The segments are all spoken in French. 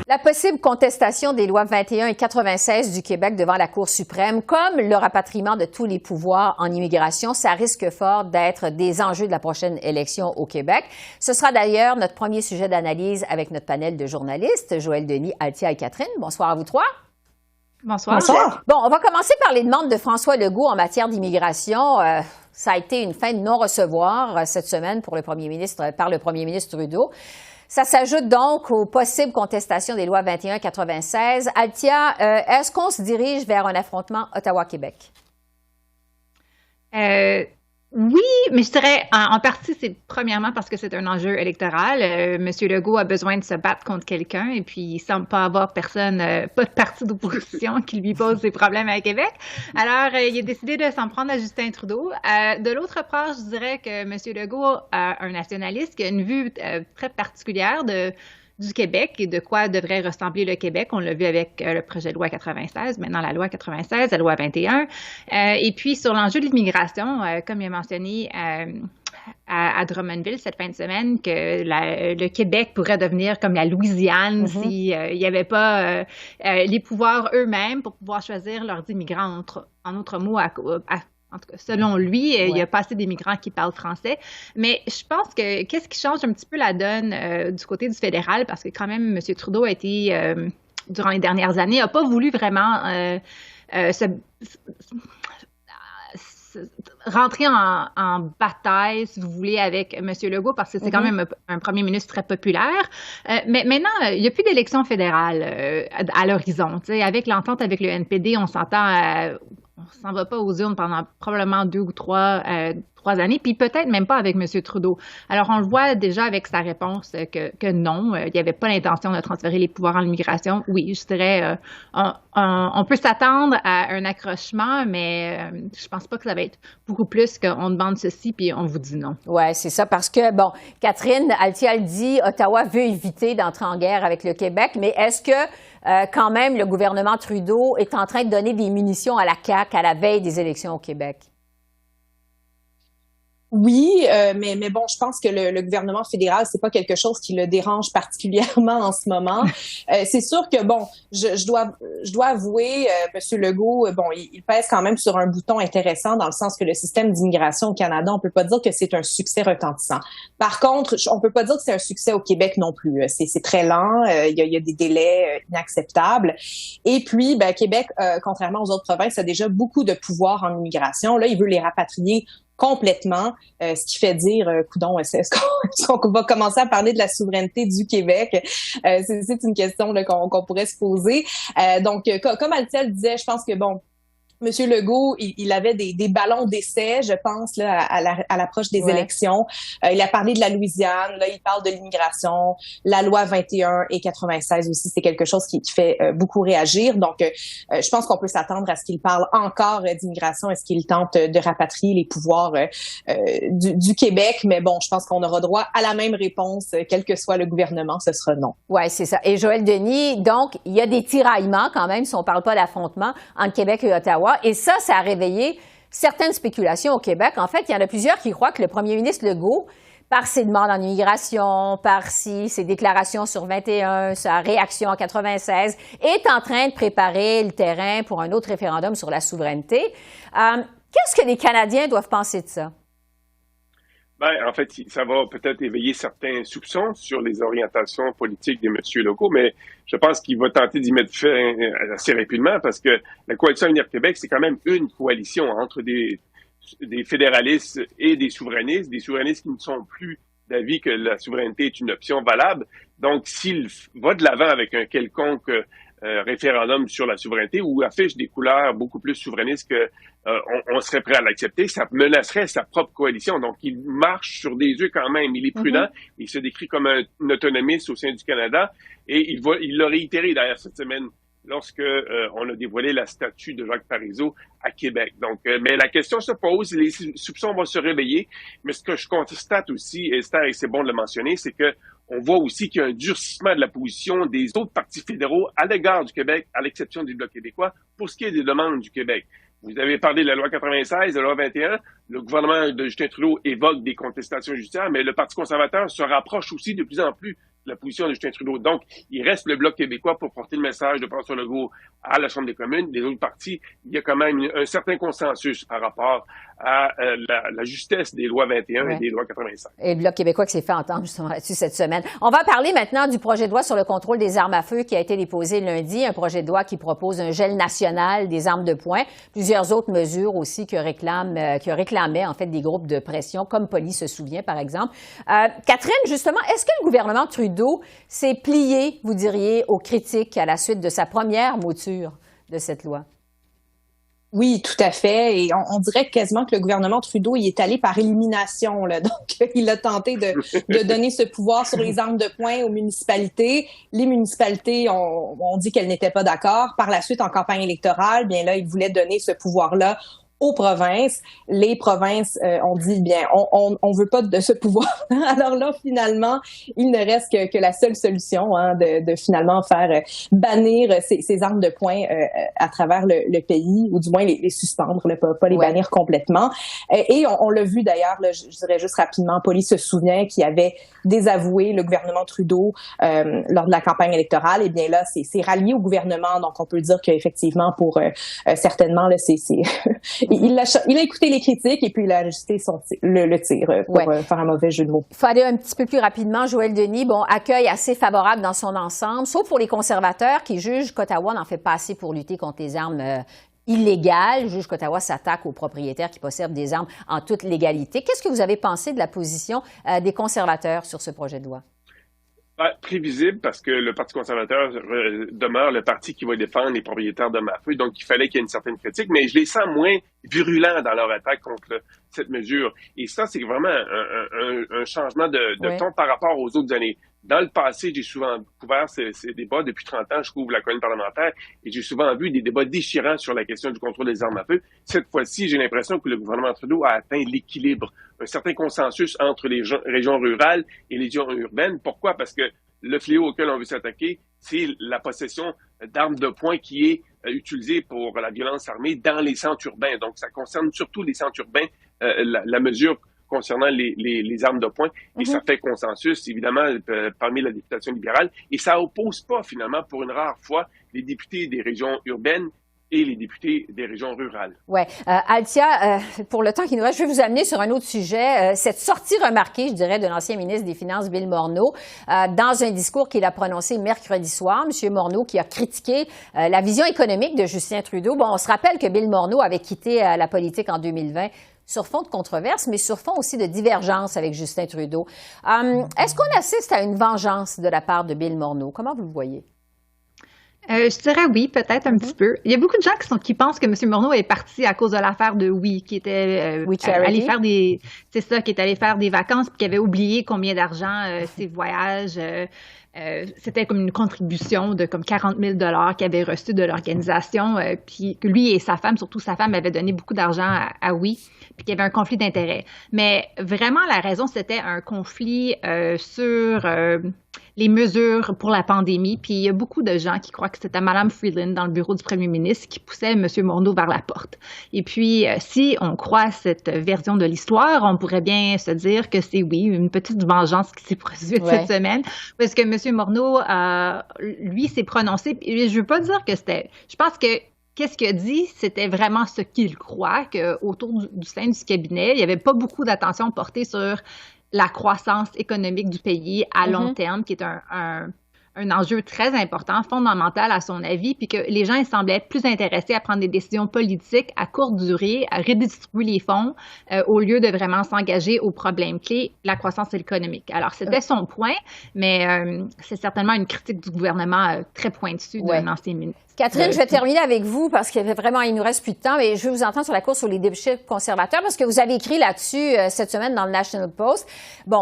La possible contestation des lois 21 et 96 du Québec devant la Cour suprême, comme le rapatriement de tous les pouvoirs en immigration, ça risque fort d'être des enjeux de la prochaine élection au Québec. Ce sera d'ailleurs notre premier sujet d'analyse avec notre panel de journalistes, Joël Denis, Althia et Catherine. Bonsoir à vous trois. Bonsoir. Bonsoir. Bon, on va commencer par les demandes de François Legault en matière d'immigration. Ça a été une fin de non-recevoir cette semaine par le premier ministre Trudeau. Ça s'ajoute donc aux possibles contestations des lois 21 et 96. Althia, est-ce qu'on se dirige vers un affrontement Ottawa-Québec? Oui, mais je dirais en partie, c'est premièrement parce que c'est un enjeu électoral. Monsieur Legault a besoin de se battre contre quelqu'un et puis il semble pas avoir personne, pas de parti d'opposition qui lui pose des problèmes à Québec. Alors, il a décidé de s'en prendre à Justin Trudeau. De l'autre part, je dirais que Monsieur Legault a un nationaliste qui a une vue très particulière du Québec et de quoi devrait ressembler le Québec. On l'a vu avec le projet de loi 96, maintenant la loi 96, la loi 21. Et puis, sur l'enjeu de l'immigration, comme il a mentionné à Drummondville cette fin de semaine, que le Québec pourrait devenir comme la Louisiane s'il n'y avait pas les pouvoirs eux-mêmes pour pouvoir choisir leurs immigrants, en autre mot, en tout cas, selon lui, il y a pas assez d'immigrants qui parlent français. Mais je pense que qu'est-ce qui change un petit peu la donne du côté du fédéral, parce que quand même, M. Trudeau a été, durant les dernières années, n'a pas voulu vraiment rentrer en bataille, si vous voulez, avec M. Legault, parce que c'est quand même un premier ministre très populaire. Mais maintenant, il n'y a plus d'élection fédérale à l'horizon. Avec l'entente avec le NPD, on s'en va pas aux urnes pendant probablement 2 ou 3 années, puis peut-être même pas avec M. Trudeau. Alors, on le voit déjà avec sa réponse que non, il n'y avait pas l'intention de transférer les pouvoirs en immigration. Oui, je dirais, on peut s'attendre à un accrochement, mais je pense pas que ça va être beaucoup plus qu'on demande ceci, puis on vous dit non. Oui, c'est ça, parce que, bon, Catherine Althia le dit, Ottawa veut éviter d'entrer en guerre avec le Québec, mais est-ce que quand même, le gouvernement Trudeau est en train de donner des munitions à la CAQ à la veille des élections au Québec? Oui, mais bon, je pense que le gouvernement fédéral, c'est pas quelque chose qui le dérange particulièrement en ce moment. C'est sûr que bon, je dois avouer, Monsieur Legault, bon, il pèse quand même sur un bouton intéressant dans le sens que le système d'immigration au Canada, on peut pas dire que c'est un succès retentissant. Par contre, on peut pas dire que c'est un succès au Québec non plus. C'est très lent, il y a des délais inacceptables. Et puis, ben, Québec, contrairement aux autres provinces, a déjà beaucoup de pouvoir en immigration. Là, il veut les rapatrier complètement, ce qui fait dire, coudonc, est-ce qu'on va commencer à parler de la souveraineté du Québec? C'est une question là, qu'on pourrait se poser. Donc, comme Althia le disait, je pense que bon, Monsieur Legault, il avait des ballons d'essai, je pense, là, à l'approche des élections. Il a parlé de la Louisiane, là, il parle de l'immigration, la loi 21 et 96 aussi, c'est quelque chose qui fait beaucoup réagir. Donc, je pense qu'on peut s'attendre à ce qu'il parle encore d'immigration, est-ce qu'il tente de rapatrier les pouvoirs du Québec. Mais bon, je pense qu'on aura droit à la même réponse, quel que soit le gouvernement, ce sera non. Oui, c'est ça. Et Joël Denis, donc, il y a des tiraillements quand même, si on ne parle pas d'affrontement entre Québec et Ottawa. Et ça a réveillé certaines spéculations au Québec. En fait, il y en a plusieurs qui croient que le premier ministre Legault, par ses demandes en immigration, par ses déclarations sur 21, sa réaction en 96, est en train de préparer le terrain pour un autre référendum sur la souveraineté. Qu'est-ce que les Canadiens doivent penser de ça? Ben, en fait, ça va peut-être éveiller certains soupçons sur les orientations politiques de M. Legault, mais je pense qu'il va tenter d'y mettre fin assez rapidement parce que la coalition Avenir Québec, c'est quand même une coalition entre des fédéralistes et des souverainistes qui ne sont plus d'avis que la souveraineté est une option valable. Donc, s'il va de l'avant avec un quelconque référendum sur la souveraineté ou affiche des couleurs beaucoup plus souverainistes que on serait prêt à l'accepter, ça menacerait sa propre coalition. Donc, il marche sur des œufs quand même. Il est prudent. Il se décrit comme un autonomiste au sein du Canada. Et il l'a réitéré d'ailleurs cette semaine lorsque on a dévoilé la statue de Jacques Parizeau à Québec. Donc, mais la question se pose, les soupçons vont se réveiller. Mais ce que je constate aussi, Esther, et c'est bon de le mentionner, c'est que on voit aussi qu'il y a un durcissement de la position des autres partis fédéraux à l'égard du Québec, à l'exception du Bloc québécois, pour ce qui est des demandes du Québec. Vous avez parlé de la loi 96, de la loi 21. Le gouvernement de Justin Trudeau évoque des contestations judiciaires, mais le Parti conservateur se rapproche aussi de plus en plus la position de Justin Trudeau. Donc, il reste le Bloc québécois pour porter le message de François Legault à la Chambre des communes. Les autres partis, il y a quand même un certain consensus par rapport à la justesse des lois 21 et des lois 85. Et le Bloc québécois qui s'est fait entendre justement là-dessus cette semaine. On va parler maintenant du projet de loi sur le contrôle des armes à feu qui a été déposé lundi, un projet de loi qui propose un gel national des armes de poing, plusieurs autres mesures aussi que réclamaient en fait des groupes de pression, comme Poly se souvient par exemple. Catherine, justement, est-ce que le gouvernement Trudeau s'est plié, vous diriez, aux critiques à la suite de sa première mouture de cette loi? Oui, tout à fait. Et on dirait quasiment que le gouvernement Trudeau y est allé par élimination, là. Donc, il a tenté de donner ce pouvoir sur les armes de poing aux municipalités. Les municipalités ont dit qu'elles n'étaient pas d'accord. Par la suite, en campagne électorale, bien là, il voulait donner ce pouvoir-là aux provinces. Les provinces ont dit, bien, on veut pas de ce pouvoir. Alors là, finalement, il ne reste que la seule solution de finalement faire bannir ces armes de poing à travers le pays, ou du moins les suspendre, pas les bannir complètement. Et on l'a vu d'ailleurs, là, je dirais juste rapidement, Poly se souvient qu'il avait désavoué le gouvernement Trudeau lors de la campagne électorale. Et bien là, c'est rallié au gouvernement. Donc, on peut dire qu'effectivement, pour certainement, là, il a écouté les critiques et puis il a ajusté le tir pour faire un mauvais jeu de mots. Il faut aller un petit peu plus rapidement. Joël Denis, accueil assez favorable dans son ensemble, sauf pour les conservateurs qui jugent qu'Ottawa n'en fait pas assez pour lutter contre les armes illégales. Jugent qu'Ottawa s'attaque aux propriétaires qui possèdent des armes en toute légalité. Qu'est-ce que vous avez pensé de la position des conservateurs sur ce projet de loi? Prévisible parce que le Parti conservateur demeure le parti qui va défendre les propriétaires d'armes à feu, donc il fallait qu'il y ait une certaine critique, mais je les sens moins virulents dans leur attaque contre cette mesure. Et ça, c'est vraiment un changement de ton par rapport aux autres années. Dans le passé, j'ai souvent couvert ces débats. Depuis 30 ans, je couvre la colonne parlementaire et j'ai souvent vu des débats déchirants sur la question du contrôle des armes à feu. Cette fois-ci, j'ai l'impression que le gouvernement Trudeau a atteint l'équilibre, un certain consensus entre les régions rurales et les régions urbaines. Pourquoi? Parce que le fléau auquel on veut s'attaquer, c'est la possession d'armes de poing qui est utilisée pour la violence armée dans les centres urbains. Donc, ça concerne surtout les centres urbains, la mesure concernant les armes de poing, et ça fait consensus, évidemment, parmi la députation libérale, et ça oppose pas, finalement, pour une rare fois, les députés des régions urbaines et les députés des régions rurales. Oui. Altia, pour le temps qui nous reste, je vais vous amener sur un autre sujet. Cette sortie remarquée, je dirais, de l'ancien ministre des Finances, Bill Morneau, dans un discours qu'il a prononcé mercredi soir. M. Morneau qui a critiqué la vision économique de Justin Trudeau. On se rappelle que Bill Morneau avait quitté la politique en 2020 sur fond de controverse, mais sur fond aussi de divergence avec Justin Trudeau. Est-ce qu'on assiste à une vengeance de la part de Bill Morneau? Comment vous le voyez? Je dirais oui, peut-être un petit peu. Il y a beaucoup de gens qui pensent que M. Morneau est parti à cause de l'affaire de Oui, qui était allé faire qui est allé faire des vacances, puis qui avait oublié combien d'argent ses voyages. C'était comme une contribution de comme 40 000 $ qu'il avait reçu de l'organisation, puis que lui et sa femme, surtout sa femme, avaient donné beaucoup d'argent à Oui, puis qu'il y avait un conflit d'intérêts. Mais vraiment, la raison, c'était un conflit sur les mesures pour la pandémie. Puis il y a beaucoup de gens qui croient que c'était Mme Freeland dans le bureau du premier ministre qui poussait M. Morneau vers la porte. Et puis, si on croit cette version de l'histoire, on pourrait bien se dire que c'est, oui, une petite vengeance qui s'est produite cette semaine. Parce que M. Morneau, lui, s'est prononcé. Et je veux pas dire que c'était... Je pense que qu'est-ce qu'il a dit, c'était vraiment ce qu'il croit, qu'autour du sein du cabinet, il n'y avait pas beaucoup d'attention portée sur la croissance économique du pays à long terme, qui est un enjeu très important, fondamental à son avis, puis que les gens ils semblaient plus intéressés à prendre des décisions politiques à courte durée, à redistribuer les fonds, au lieu de vraiment s'engager aux problèmes clés, la croissance économique. Alors, c'était son point, mais c'est certainement une critique du gouvernement très pointue d'un ancien ministre. Catherine, je vais terminer avec vous parce qu'il nous reste plus de temps, mais je veux vous entendre sur la course sur les députés conservateurs parce que vous avez écrit là-dessus cette semaine dans le National Post.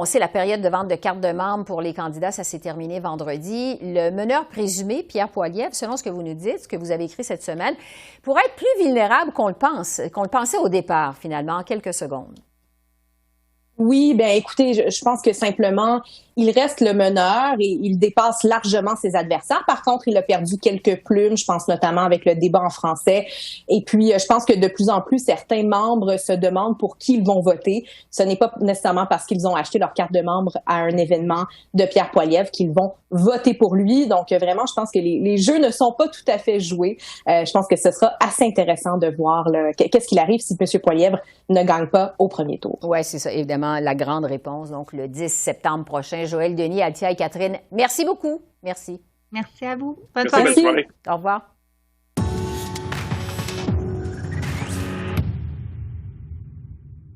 C'est la période de vente de cartes de membres pour les candidats, ça s'est terminé vendredi. Le meneur présumé, Pierre Poilievre, selon ce que vous nous dites, ce que vous avez écrit cette semaine, pourrait être plus vulnérable qu'on le pensait au départ, finalement, en quelques secondes. Oui, ben écoutez, je pense que simplement, il reste le meneur et il dépasse largement ses adversaires. Par contre, il a perdu quelques plumes, je pense notamment avec le débat en français. Et puis, je pense que de plus en plus, certains membres se demandent pour qui ils vont voter. Ce n'est pas nécessairement parce qu'ils ont acheté leur carte de membre à un événement de Pierre Poilievre qu'ils vont voter pour lui. Donc, vraiment, je pense que les jeux ne sont pas tout à fait joués. Je pense que ce sera assez intéressant de voir qu'est-ce qu'il arrive si M. Poilievre ne gagne pas au premier tour. Oui, c'est ça, évidemment, la grande réponse, donc le 10 septembre prochain. Joël Denis, Althia et Catherine, merci beaucoup. Merci. Merci à vous. Bonne Merci, soirée. bonne soirée. Au revoir.